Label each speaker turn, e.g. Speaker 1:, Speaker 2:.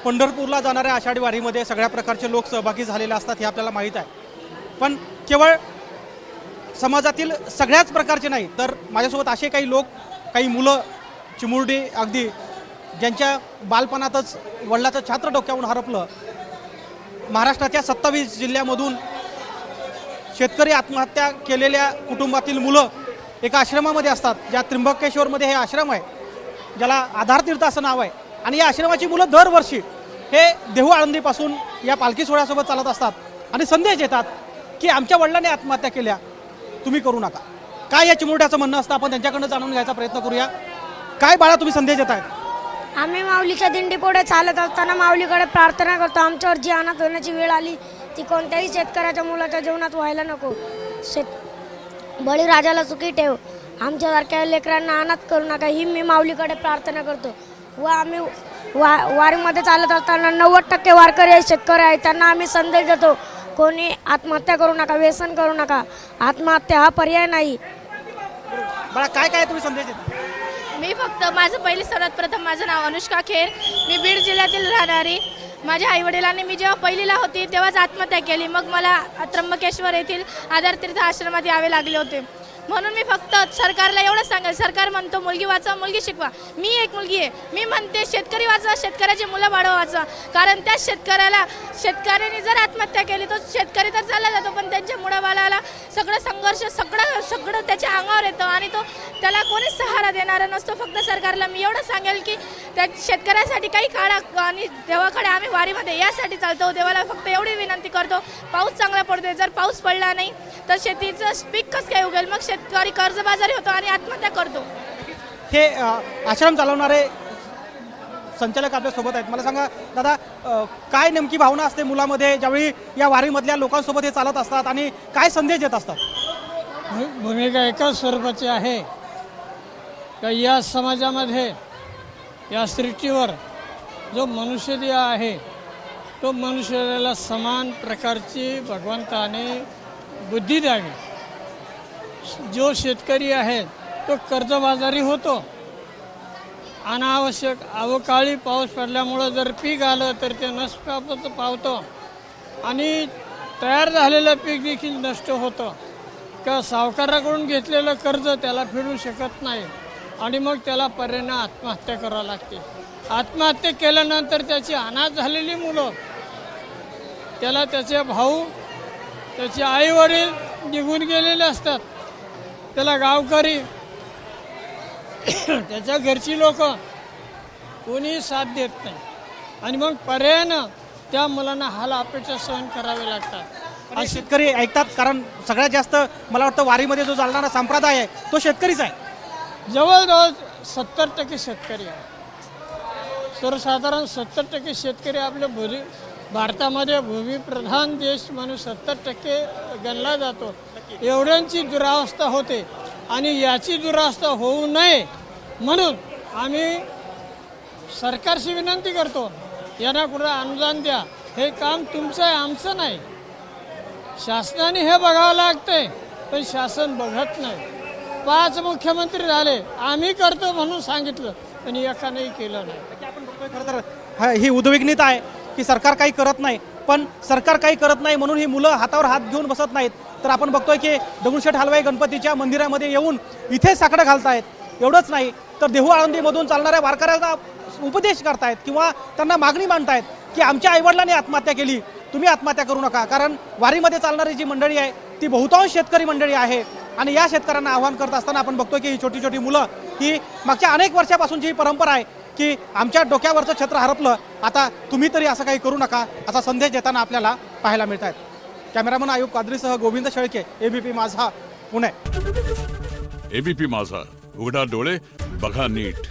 Speaker 1: पंढरपूरला जाणाऱ्या आषाढी वारीमध्ये सगळ्या प्रकारचे लोक सहभागी झालेले असतात हे आपल्याला माहीत आहे. पण केवळ समाजातील सगळ्याच प्रकारचे नाही तर माझ्यासोबत असे काही लोक, काही मुलं, चिमुरडी अगदी ज्यांच्या बालपणातच वडिलाचं छात्र डोक्यावरून हरपलं. महाराष्ट्राच्या 27 जिल्ह्यामधून शेतकरी आत्महत्या केलेल्या कुटुंबातील मुलं एका आश्रमामध्ये असतात, ज्या त्र्यंबकेश्वरमध्ये हे आश्रम आहे, ज्याला आधार तीर्थ असं नाव आहे. आणि या आश्रमाची मुलं दरवर्षी हे देहू आळंदीपासून या पालखी सोहळ्यासोबत चालत असतात आणि संदेश देतात की आमच्या वडिलांनी आत्महत्या केल्या, तुम्ही करू नका. काय या चिमुरड्याचं म्हणणं असतं आपण त्यांच्याकडनं जाणून घ्यायचा प्रयत्न करूया. काय बाळा तुम्ही संदेश देताय?
Speaker 2: आम्ही माऊलीच्या दिंडी पुढे चालत असताना माऊलीकडे प्रार्थना करतो, आमच्यावर जी अनाथ होण्याची वेळ आली ती कोणत्याही शेतकऱ्याच्या मुलाच्या जीवनात व्हायला नको. बळीराजाला सुखी ठेव, आमच्यासारख्या लेकरांना अनाथ करू नका, ही मी माऊलीकडे प्रार्थना करतो. व आम्ही वारीमध्ये चालत असताना 90% वारकरी हे शेतकरी आहेत, त्यांना आम्ही संदेश देतो, कोणी आत्महत्या करू नका, व्यसन करू नका, आत्महत्या हा पर्याय नाही.
Speaker 1: बाळा काय काय तुम्ही संदेश देता?
Speaker 3: मी फक्त सर्वात प्रथम माझं नाव अनुष्का खेर, मी बीड जिल्ह्यातील राहणारी. माझ्या आईवडिलांनी मी जेव्हा पहिलीला होती तेव्हाच आत्महत्या केली. मग मला त्र्यंबकेश्वर येथील आधार तीर्थ आश्रमात यावे लागले होते. म्हणून मी फक्त सरकारला एवढंच सांगेल, सरकार म्हणतो मुलगी वाचवा, मुलगी शिकवा. मी एक मुलगी आहे, मी म्हणते शेतकरी वाचवा, शेतकऱ्याची मुलं वाढवा वाचवा. कारण त्या शेतकऱ्याने जर आत्महत्या केली तो शेतकरी तर चालला जातो, पण त्यांच्या मुलाबाळाला सगळं संघर्ष सगळं त्याच्या अंगावर येतं आणि त्याला कोणीच सहारा देणारा नसतो. फक्त सरकारला मी एवढं सांगेल की त्या शेतकऱ्यासाठी काही काढा आणि देवाकडे आम्ही वारीमध्ये यासाठी चालतो. देवाला फक्त एवढी विनंती करतो, पाऊस चांगला पडतोय, जर पाऊस पडला नाही तर शेतीचं पीक कसं काय उगेल, मग शेतकरी कर्जबाजारी होतो आणि आत्महत्या करतो.
Speaker 1: हे आश्रम चालवणारे संचालक आपल्यासोबत आहेत. मला सांगा दादा, काय नेमकी भावना असते मुलामध्ये ज्यावेळी या वारीमधल्या लोकांसोबत हे चालत असतात आणि काय संदेश देत असतात?
Speaker 4: भूमिका एकाच स्वरूपाची आहे का या समाजामध्ये, या सृष्टीवर जो मनुष्यदेह आहे तो मनुष्याला समान प्रकारची भगवंताने बुद्धी द्यावी. जो शेतकरी आहे तो कर्जबाजारी होतो. अनावश्यक अवकाळी पाऊस पडल्यामुळं जर पीक आलं तर ते नष्ट पावतं आणि तयार झालेलं पीक देखील नष्ट होतं. का सावकाराकडून घेतलेलं कर्ज त्याला फेडू शकत नाही आणि मग त्याला पर्यायाने आत्महत्या करावी लागते. आत्महत्या केल्यानंतर त्याची अनाथ झालेली मुलं, त्याला त्याचे भाऊ, त्याचे आईवडील निघून गेलेले असतात, त्याला गावकरी, त्याच्या घरची लोक कोणी साथ देत नाही आणि मग पर्यायानं त्या मुलांना हाल अपेक्षा सहन करावे लागतात.
Speaker 1: आणि शेतकरी ऐकतात, कारण सगळ्यात जास्त मला वाटतं वारीमध्ये जो चालणारा संप्रदाय आहे तो शेतकरीच आहे.
Speaker 4: जवळजवळ 70% शेतकरी आहे. सर्वसाधारण 70% शेतकरी आपल्या भारतामध्ये भूमिप्रधान देश म्हणून 70% गणला जातो. एवढ्यांची दुरावस्था होते आणि याची दुरावस्था होऊ नये म्हणून आम्ही सरकारशी विनंती करतो, यांना कुठं अनुदान द्या. हे काम तुमचं आहे, आमचं नाही. शासनाने हे बघावं लागतंय पण शासन बघत नाही. 5 मुख्यमंत्री झाले, आम्ही करतो म्हणून सांगितलं पण एकानेही केलं नाही.
Speaker 1: आपण बघतोय खरं तर ही उद्विग्नता आहे की सरकार काही करत नाही, पण सरकार काही करत नाही म्हणून ही मुलं हातावर हात घेऊन बसत नाहीत. तर आपण बघतोय की दगडूशेठ हलवाई गणपतीच्या मंदिरामध्ये येऊन इथे साकडं घालतायत. एवढंच नाही तर देहू आळंदीमधून चालणाऱ्या वारकऱ्यांना उपदेश करतायत किंवा त्यांना मागणी मांडतायत की आमच्या आईवडिलांनी आत्महत्या केली, तुम्ही आत्महत्या करू नका. कारण वारीमध्ये चालणारी जी मंडळी आहे ती बहुतांश शेतकरी मंडळी आहे आणि या शेतकऱ्यांना आव्हान करत असताना आपण बघतोय की ही छोटी छोटी मुलं, ही मागच्या अनेक वर्षापासूनची ही परंपरा आहे की आमच्या डोक्यावरचं छत्र हरपलं, आता तुम्ही तरी असं काही करू नका असा संदेश देताना आपल्याला पाहायला मिळत आहेत. कॅमेरामन आयुब कादरीसह गोविंद शेळके, एबीपी माझा, पुणे.
Speaker 5: एबीपी माझा, उघडा डोळे बघा नीट.